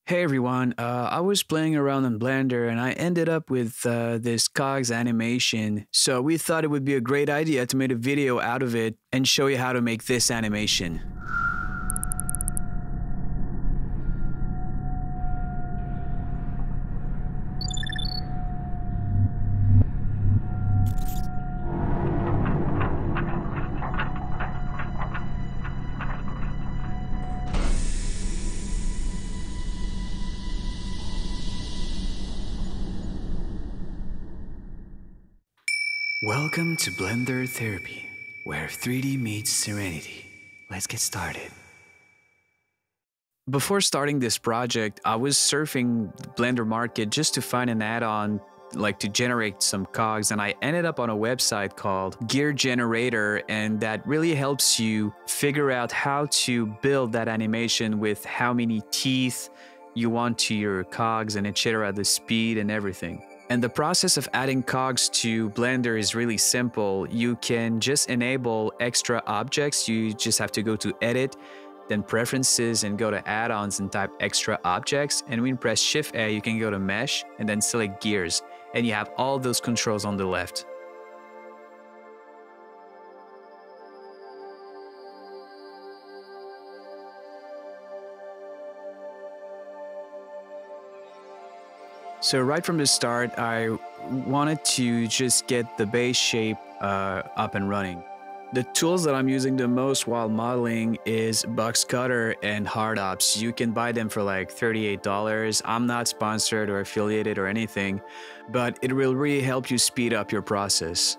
Hey everyone, I was playing around in Blender and I ended up with this cogs animation. So we thought it would be a great idea to make a video out of it and show you how to make this animation. Welcome to Blender Therapy, where 3D meets serenity. Let's get started. Before starting this project, I was surfing the Blender market just to find an add-on like to generate some cogs, and I ended up on a website called Gear Generator, and that really helps you figure out how to build that animation with how many teeth you want to your cogs and etc., the speed and everything. And the process of adding cogs to Blender is really simple. You can just enable extra objects. You just have to go to Edit, then Preferences, and go to Add-ons and type Extra Objects. And when you press Shift-A, you can go to Mesh and then select Gears. And you have all those controls on the left. So right from the start, I wanted to just get the base shape up and running. The tools that I'm using the most while modeling is BoxCutter and HardOps. You can buy them for like $38. I'm not sponsored or affiliated or anything, but it will really help you speed up your process.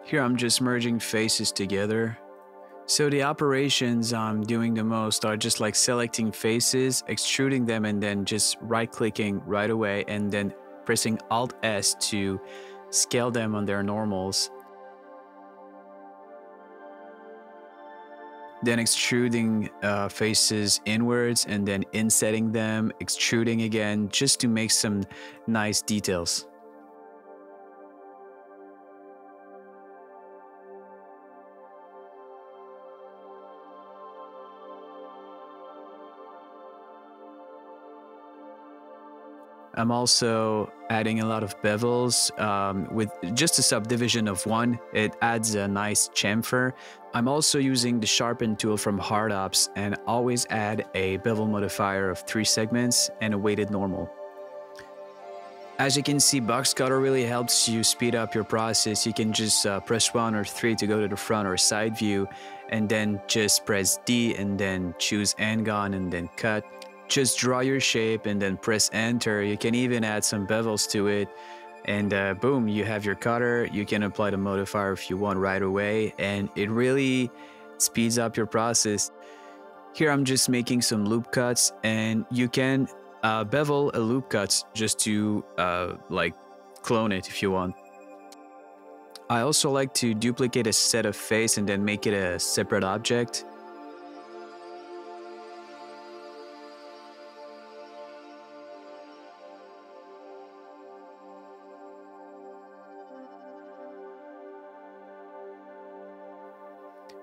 Here I'm just merging faces together. So the operations I'm doing the most are just like selecting faces, extruding them, and then just right-clicking right away, and then pressing Alt-S to scale them on their normals. Then extruding faces inwards, and then insetting them, extruding again, just to make some nice details. I'm also adding a lot of bevels with just a subdivision of one. It adds a nice chamfer. I'm also using the sharpen tool from HardOps and always add a bevel modifier of 3 segments and a weighted normal. As you can see, BoxCutter really helps you speed up your process. You can just press 1 or 3 to go to the front or side view, and then just press D and then choose N-Gon and then cut. Just draw your shape and then press enter. You can even add some bevels to it, and boom, you have your cutter. You can apply the modifier if you want right away, and it really speeds up your process. Here I'm just making some loop cuts, and you can bevel a loop cuts just to like clone it if you want. I also like to duplicate a set of face and then make it a separate object.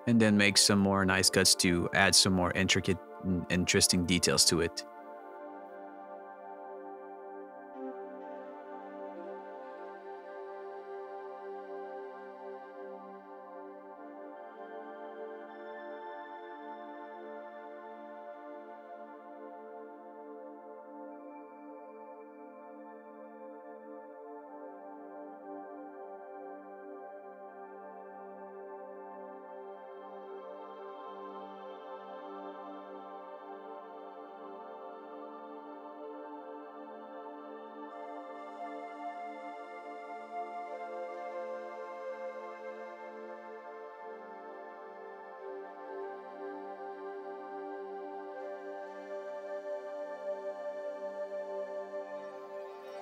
And then make some more nice cuts to add some more intricate and interesting details to it.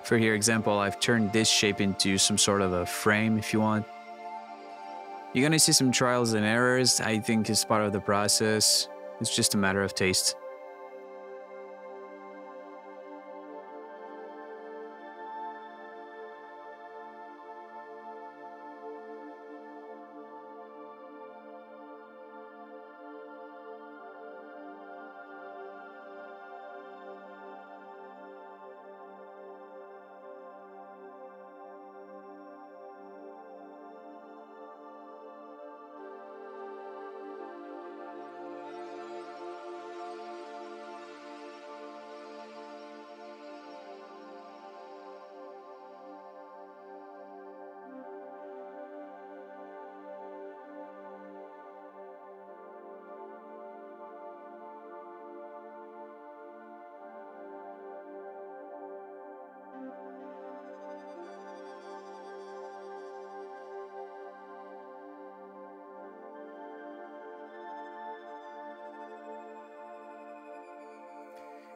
For here example, I've turned this shape into some sort of a frame if you want. You're gonna see some trials and errors. I think it's part of the process. It's just a matter of taste.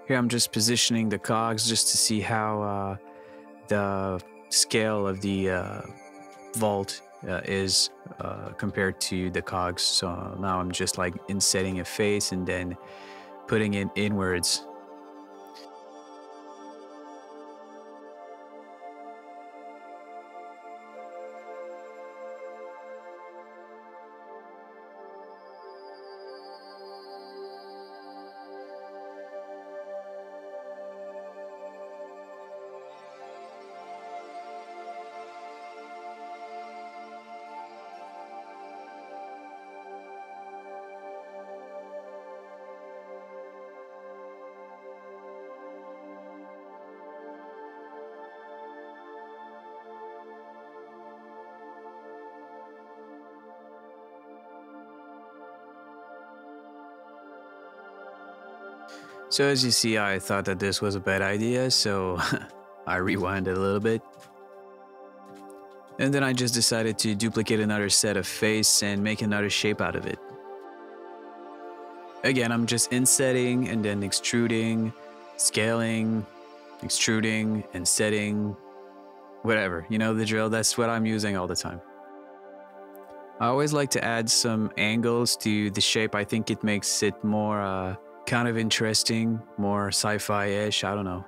Here I'm just positioning the cogs just to see how the scale of the vault is compared to the cogs. So now I'm just like insetting a face and then putting it inwards. So as you see, I thought that this was a bad idea, so I rewinded a little bit. And then I just decided to duplicate another set of face and make another shape out of it. Again, I'm just insetting and then extruding, scaling, extruding, and setting, whatever, you know the drill. That's what I'm using all the time. I always like to add some angles to the shape. I think it makes it more kind of interesting, more sci-fi-ish, I don't know.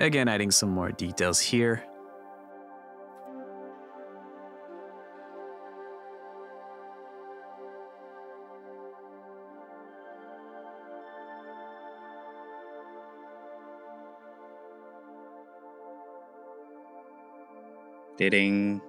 Again, adding some more details here. Ding.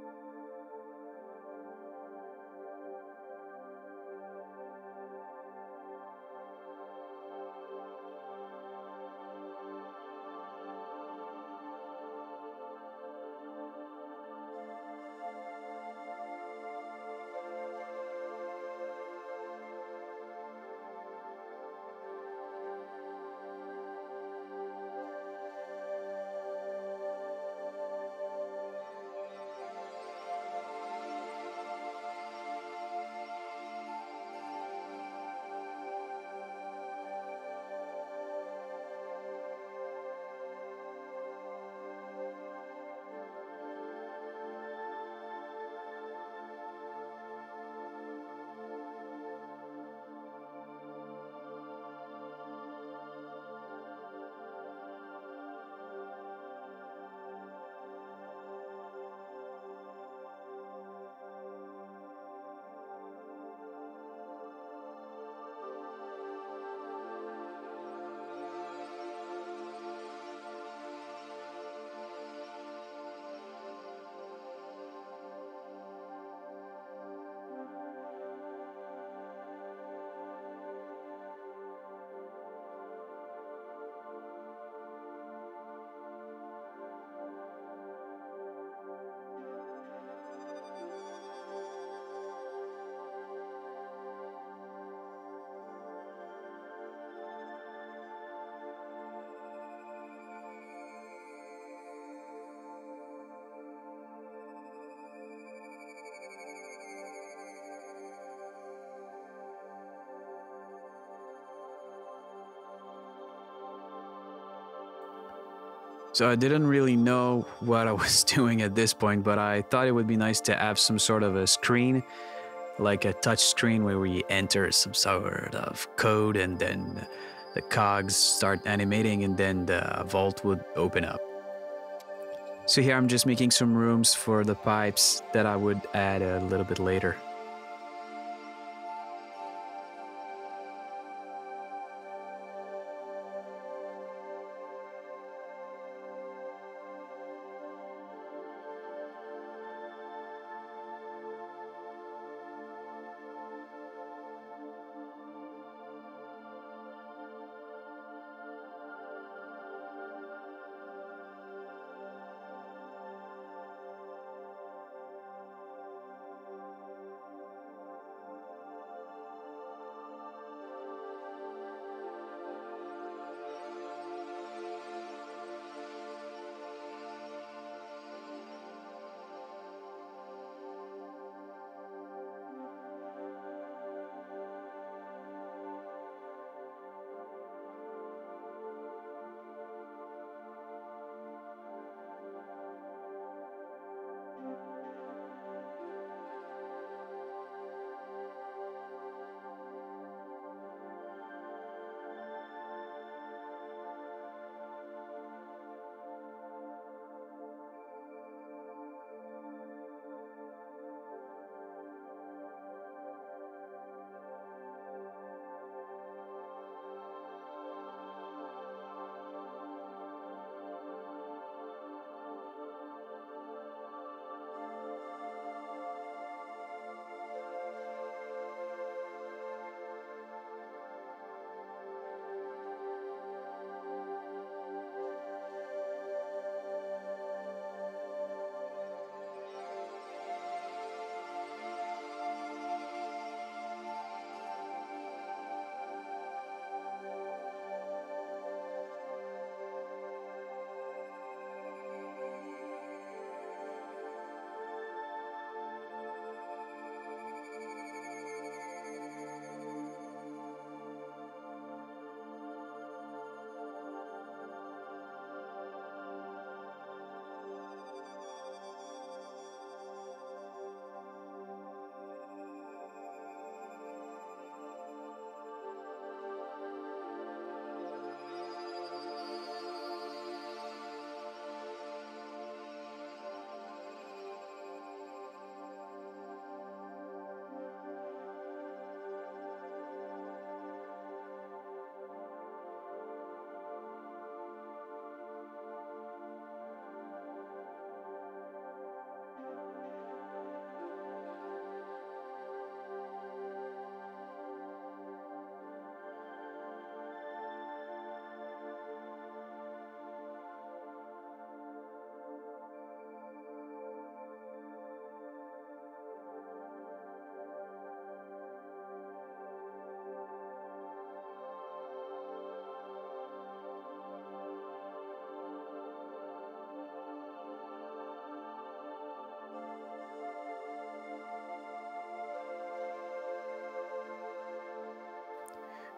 So I didn't really know what I was doing at this point, but I thought it would be nice to have some sort of a screen, like a touch screen where we enter some sort of code and then the cogs start animating and then the vault would open up. So here I'm just making some rooms for the pipes that I would add a little bit later.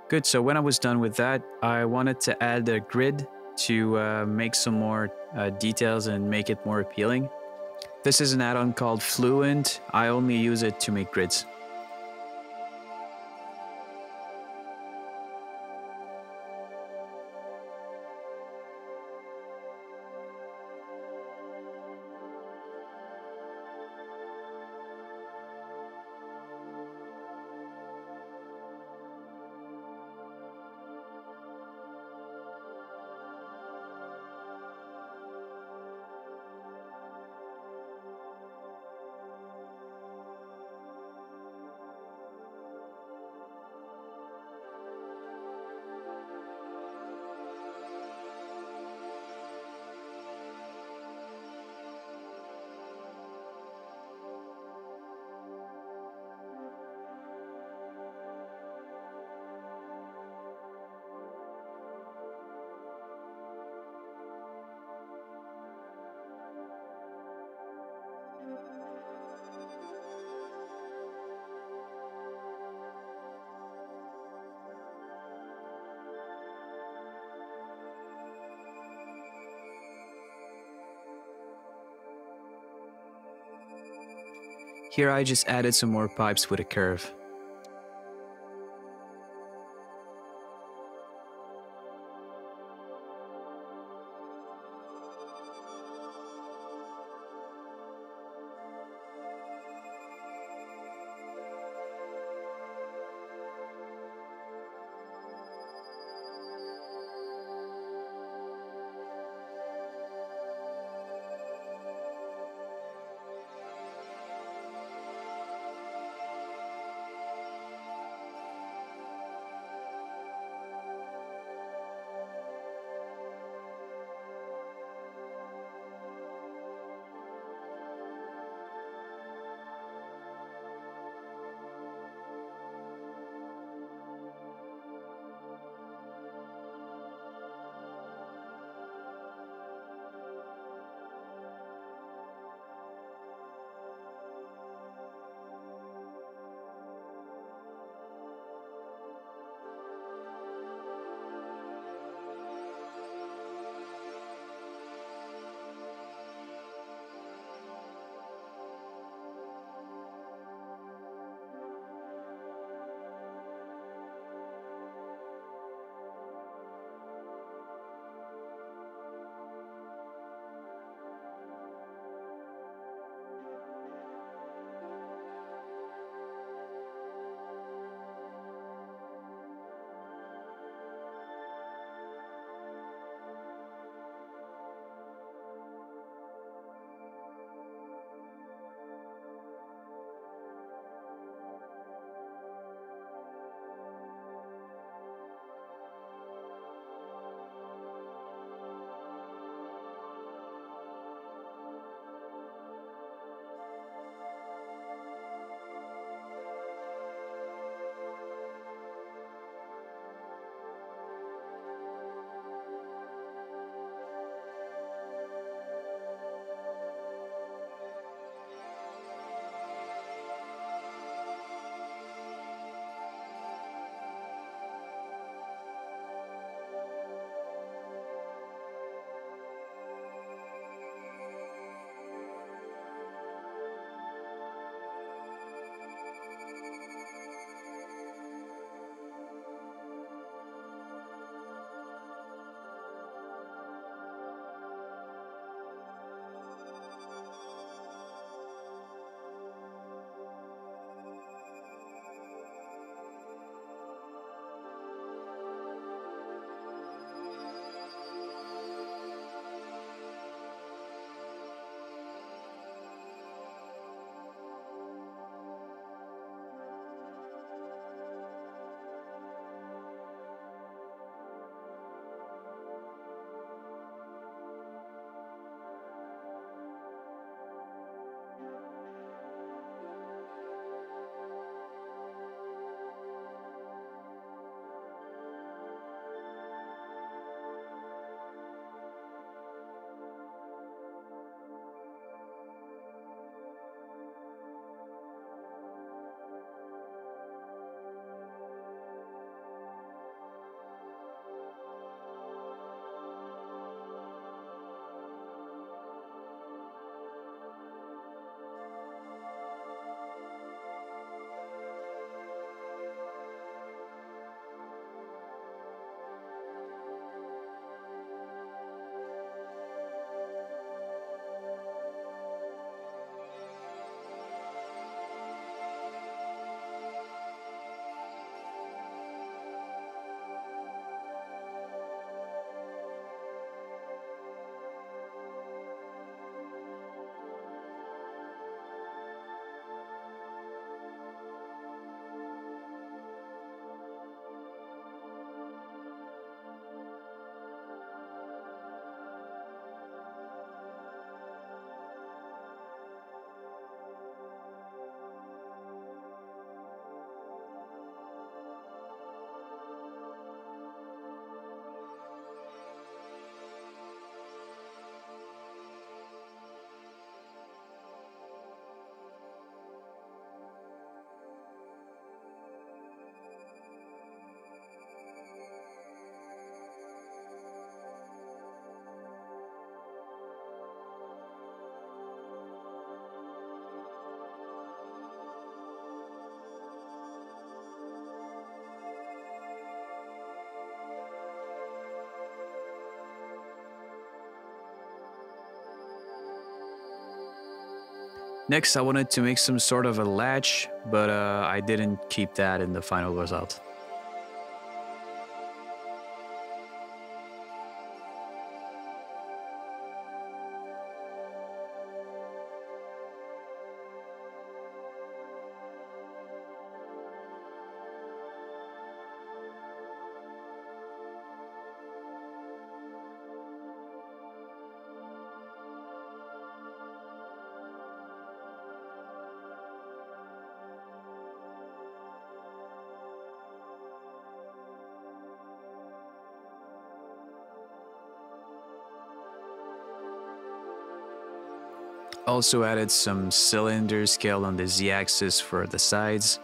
Good, so when I was done with that, I wanted to add a grid to make some more details and make it more appealing. This is an add-on called Fluent. I only use it to make grids. Here I just added some more pipes with a curve. Next, I wanted to make some sort of a latch, but I didn't keep that in the final result. Also added some cylinder scale on the z-axis for the sides.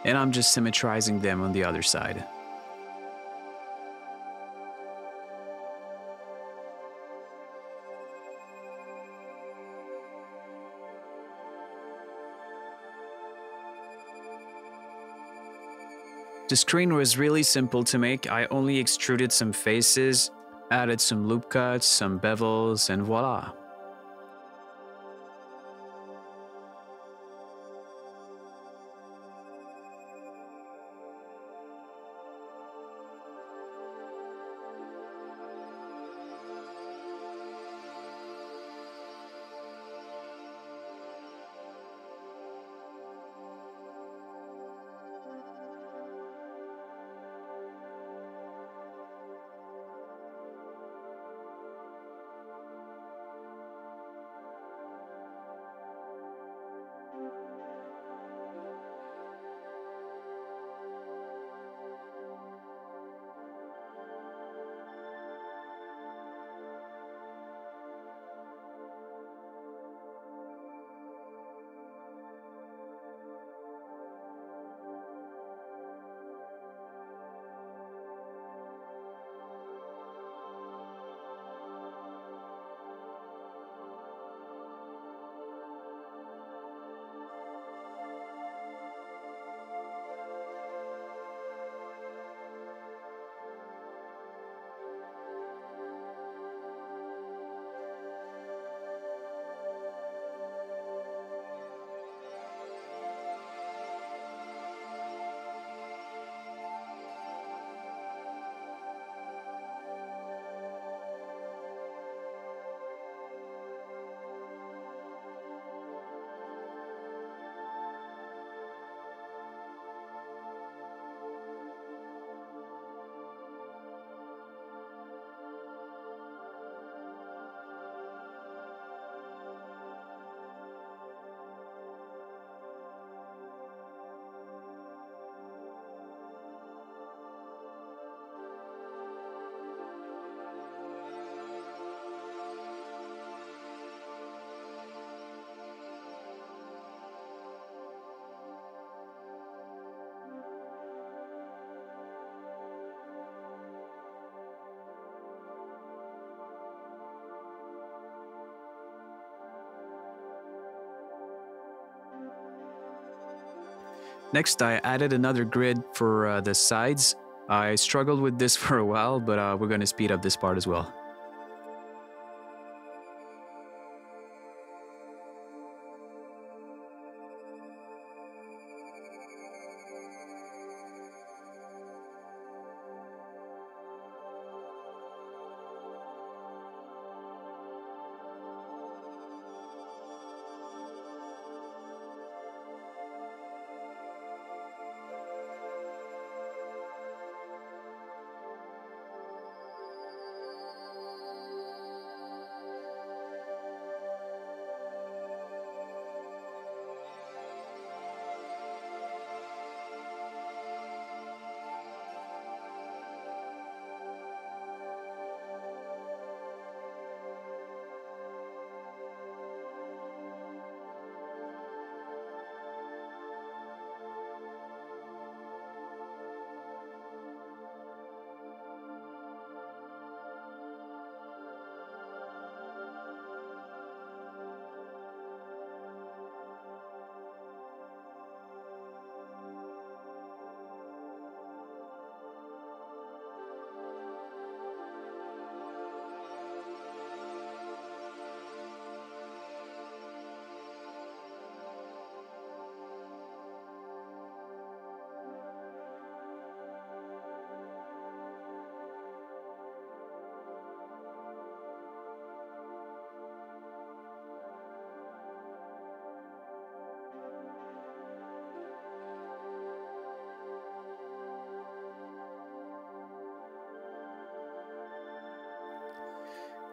And I'm just symmetrizing them on the other side. The screen was really simple to make. I only extruded some faces, added some loop cuts, some bevels, and voila. Next, I added another grid for the sides. I struggled with this for a while, but we're going to speed up this part as well.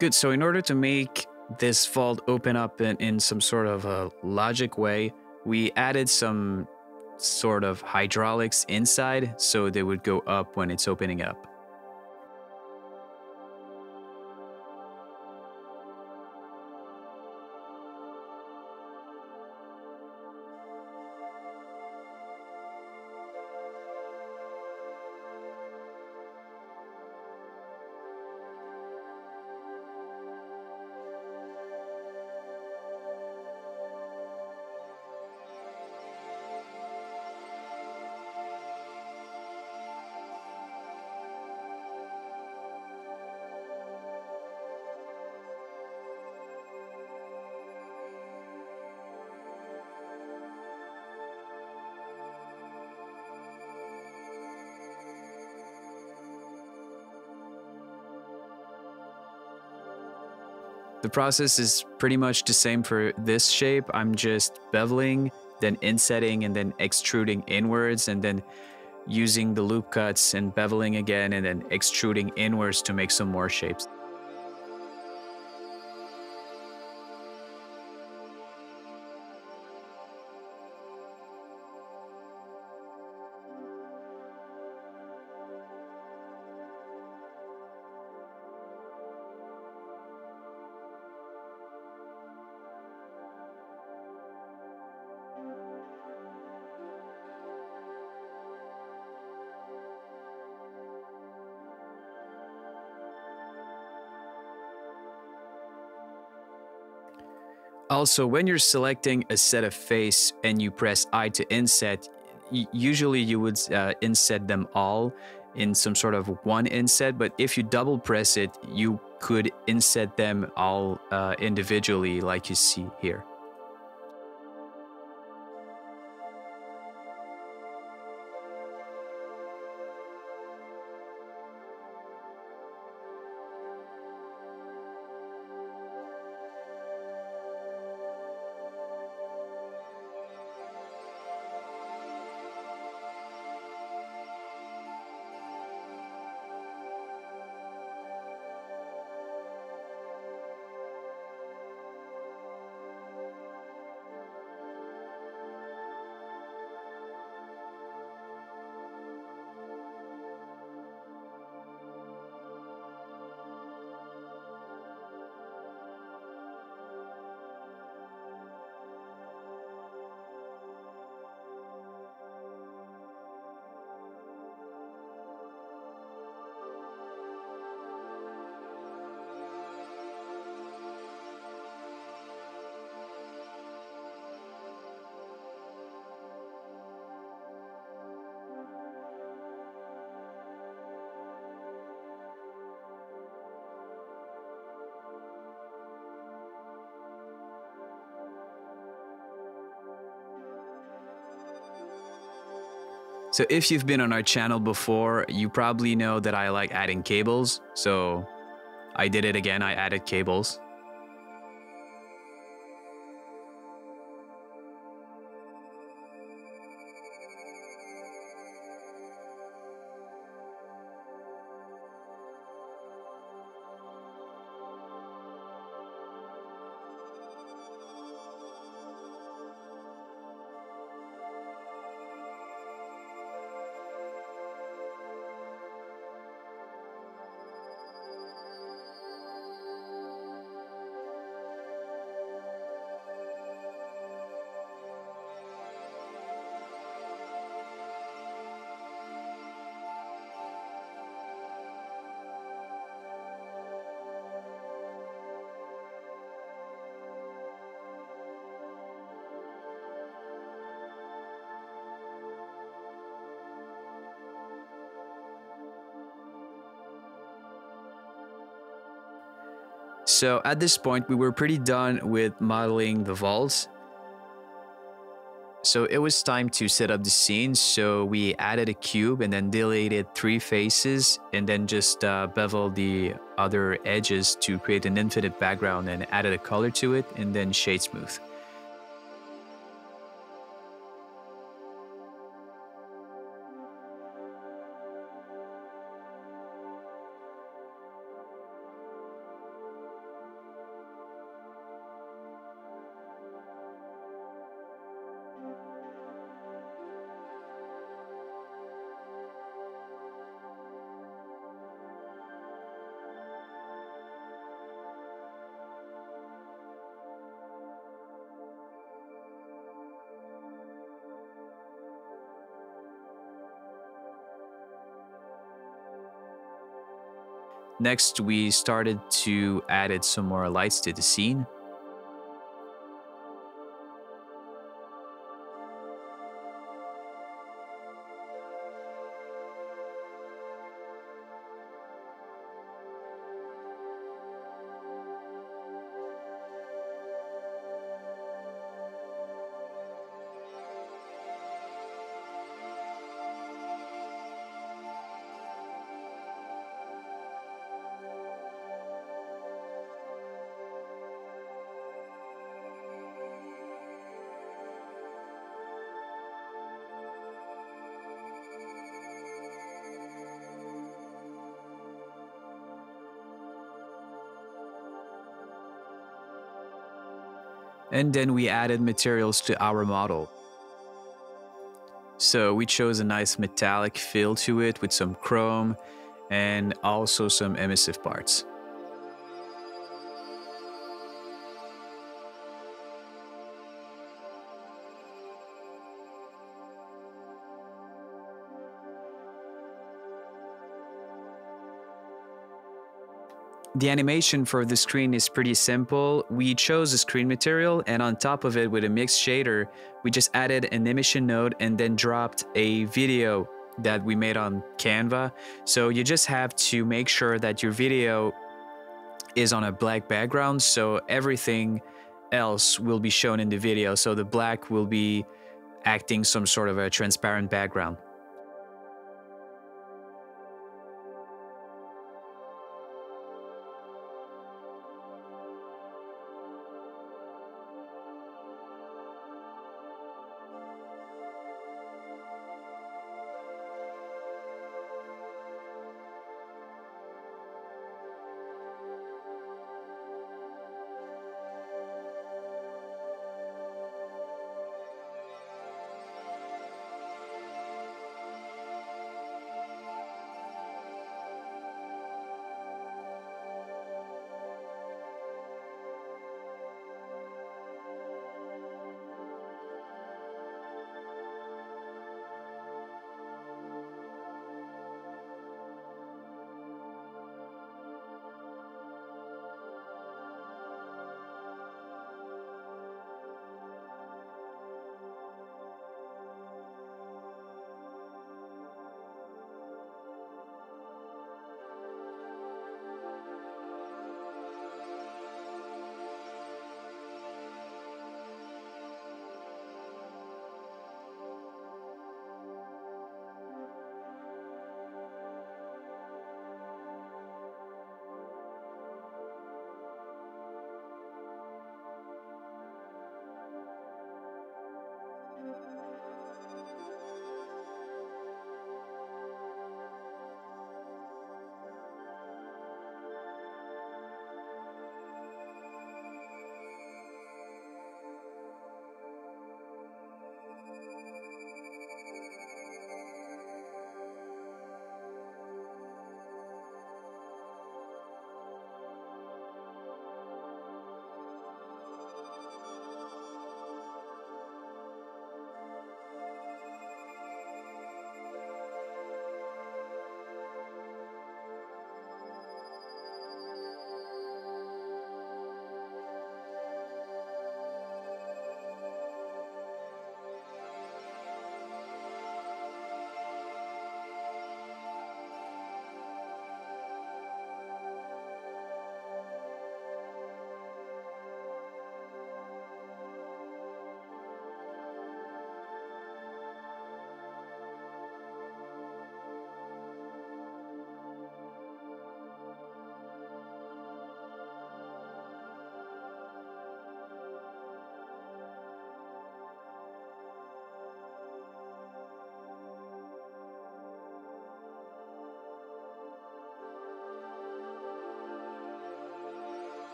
Good. So in order to make this vault open up in some sort of a logic way, we added some sort of hydraulics inside so they would go up when it's opening up. The process is pretty much the same for this shape. I'm just beveling, then insetting, and then extruding inwards, and then using the loop cuts and beveling again, and then extruding inwards to make some more shapes. Also, when you're selecting a set of face and you press I to inset, usually you would inset them all in some sort of one inset, but if you double press it, you could inset them all individually like you see here. So if you've been on our channel before, you probably know that I like adding cables. So I did it again, I added cables. So at this point, we were pretty done with modeling the vaults. So it was time to set up the scene. So we added a cube and then deleted 3 faces and then just beveled the other edges to create an infinite background and added a color to it and then shade smooth. Next, we started to add some more lights to the scene. And then we added materials to our model. So we chose a nice metallic feel to it with some chrome and also some emissive parts. The animation for the screen is pretty simple. We chose a screen material, and on top of it with a mixed shader, we just added an emission node and then dropped a video that we made on Canva. So you just have to make sure that your video is on a black background, so everything else will be shown in the video. So the black will be acting some sort of a transparent background.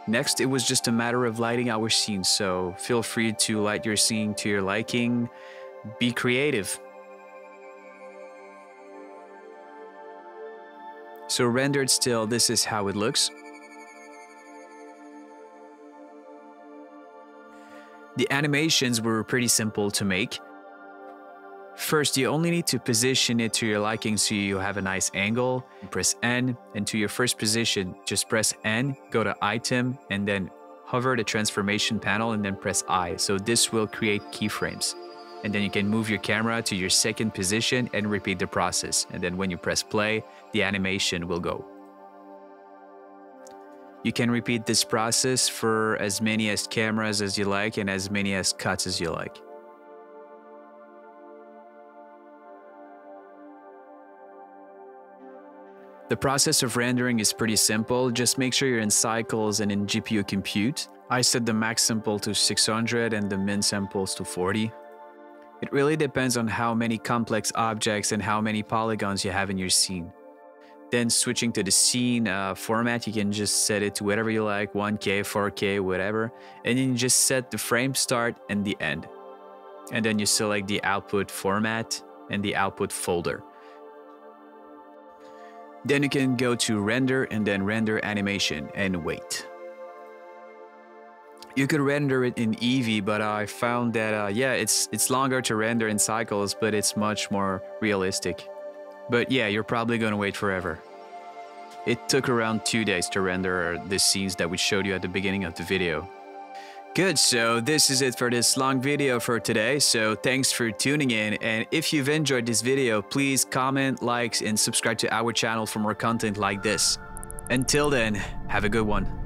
Next, it was just a matter of lighting our scene, so feel free to light your scene to your liking. Be creative. So rendered still, this is how it looks. The animations were pretty simple to make. First, you only need to position it to your liking so you have a nice angle. Press N, and to your first position, just press N, go to Item, and then hover the transformation panel and then press I. So this will create keyframes. And then you can move your camera to your second position and repeat the process. And then when you press play, the animation will go. You can repeat this process for as many as cameras as you like and as many as cuts as you like. The process of rendering is pretty simple. Just make sure you're in cycles and in GPU compute. I set the max sample to 600 and the min samples to 40. It really depends on how many complex objects and how many polygons you have in your scene. Then switching to the scene format, you can just set it to whatever you like, 1K, 4K, whatever. And then you just set the frame start and the end. And then you select the output format and the output folder. Then you can go to render and then render animation and wait. You could render it in Eevee, but I found that yeah, it's longer to render in cycles, but it's much more realistic. But yeah, you're probably gonna wait forever. It took around 2 days to render the scenes that we showed you at the beginning of the video. Good, so this is it for this long video for today. So thanks for tuning in, and if you've enjoyed this video, please comment, like, and subscribe to our channel for more content like this. Until then, have a good one.